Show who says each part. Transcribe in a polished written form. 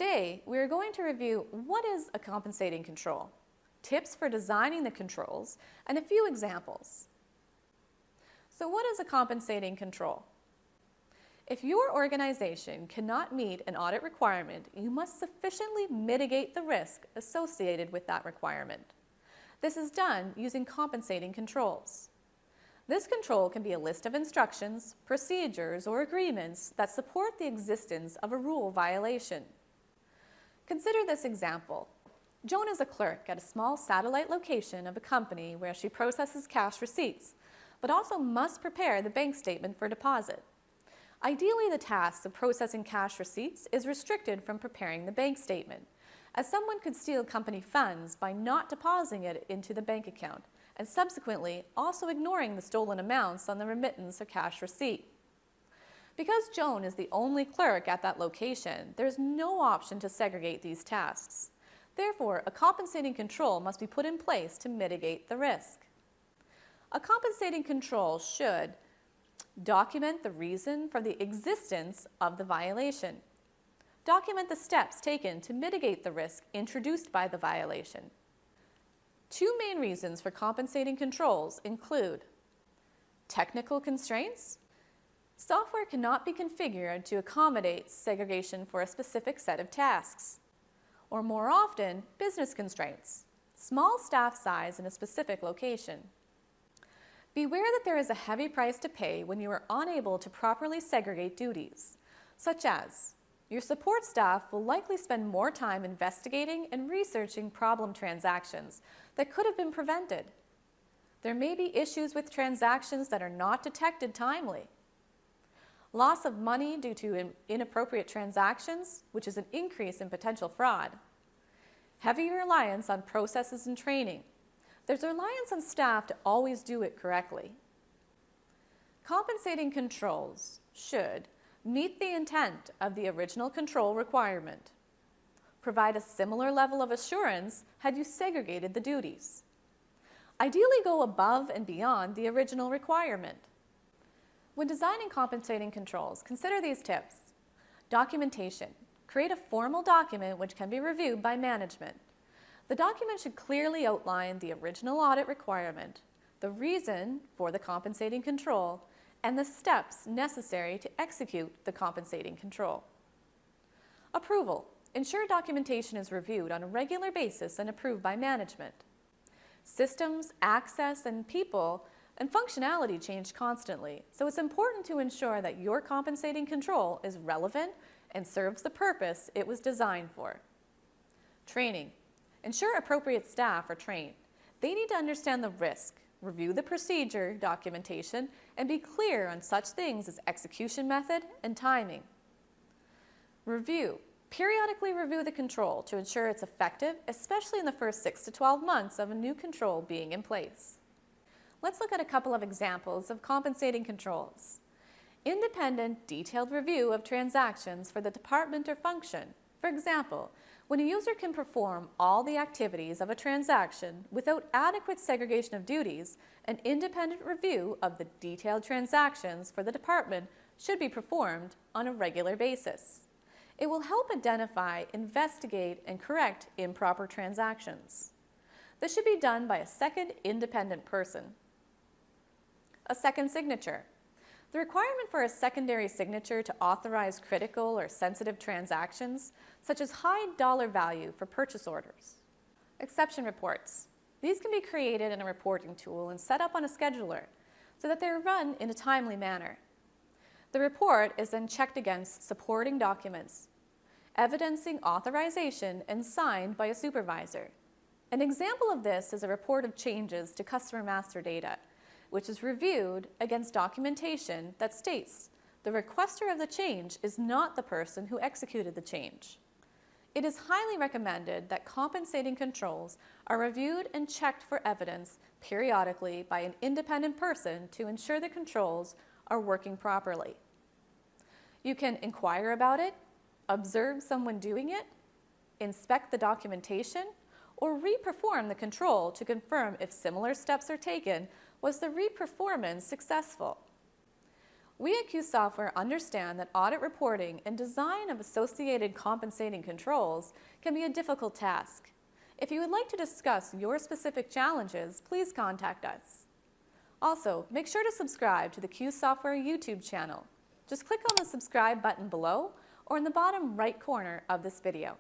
Speaker 1: Today, we are going to review what is a compensating control, tips for designing the controls, and a few examples. So what is a compensating control? If your organization cannot meet an audit requirement, you must sufficiently mitigate the risk associated with that requirement. This is done using compensating controls. This control can be a list of instructions, procedures, or agreements that support the existence of a rule violation. Consider this example. Joan is a clerk at a small satellite location of a company where she processes cash receipts, but also must prepare the bank statement for deposit. Ideally, the task of processing cash receipts is restricted from preparing the bank statement, as someone could steal company funds by not depositing it into the bank account, and subsequently also ignoring the stolen amounts on the remittance or cash receipt. Because Joan is the only clerk at that location, there is no option to segregate these tasks. Therefore, a compensating control must be put in place to mitigate the risk. A compensating control should document the reason for the existence of the violation. Document the steps taken to mitigate the risk introduced by the violation. Two main reasons for compensating controls include technical constraints. Software cannot be configured to accommodate segregation for a specific set of tasks. Or more often, business constraints, small staff size in a specific location. Beware that there is a heavy price to pay when you are unable to properly segregate duties, such as your support staff will likely spend more time investigating and researching problem transactions that could have been prevented. There may be issues with transactions that are not detected timely. Loss of money due to inappropriate transactions, which is an increase in potential fraud. Heavy reliance on processes and training. There's a reliance on staff to always do it correctly. Compensating controls should meet the intent of the original control requirement. Provide a similar level of assurance had you segregated the duties. Ideally, go above and beyond the original requirement. When designing compensating controls, consider these tips. Documentation. Create a formal document which can be reviewed by management. The document should clearly outline the original audit requirement, the reason for the compensating control, and the steps necessary to execute the compensating control. Approval. Ensure documentation is reviewed on a regular basis and approved by management. Systems, access, and people and functionality change constantly, so it's important to ensure that your compensating control is relevant and serves the purpose it was designed for. Training. Ensure appropriate staff are trained. They need to understand the risk, review the procedure, documentation, and be clear on such things as execution method and timing. Review. Periodically review the control to ensure it's effective, especially in the first 6 to 12 months of a new control being in place. Let's look at a couple of examples of compensating controls. Independent, detailed review of transactions for the department or function. For example, when a user can perform all the activities of a transaction without adequate segregation of duties, an independent review of the detailed transactions for the department should be performed on a regular basis. It will help identify, investigate, and correct improper transactions. This should be done by a second independent person. A second signature. The requirement for a secondary signature to authorize critical or sensitive transactions, such as high dollar value for purchase orders. Exception reports. These can be created in a reporting tool and set up on a scheduler so that they are run in a timely manner. The report is then checked against supporting documents, evidencing authorization and signed by a supervisor. An example of this is a report of changes to customer master data, which is reviewed against documentation that states the requester of the change is not the person who executed the change. It is highly recommended that compensating controls are reviewed and checked for evidence periodically by an independent person to ensure the controls are working properly. You can inquire about it, observe someone doing it, inspect the documentation, or re-perform the control to confirm if similar steps are taken. Was the re-performance successful? We at Q Software understand that audit reporting and design of associated compensating controls can be a difficult task. If you would like to discuss your specific challenges, please contact us. Also, make sure to subscribe to the Q Software YouTube channel. Just click on the subscribe button below or in the bottom right corner of this video.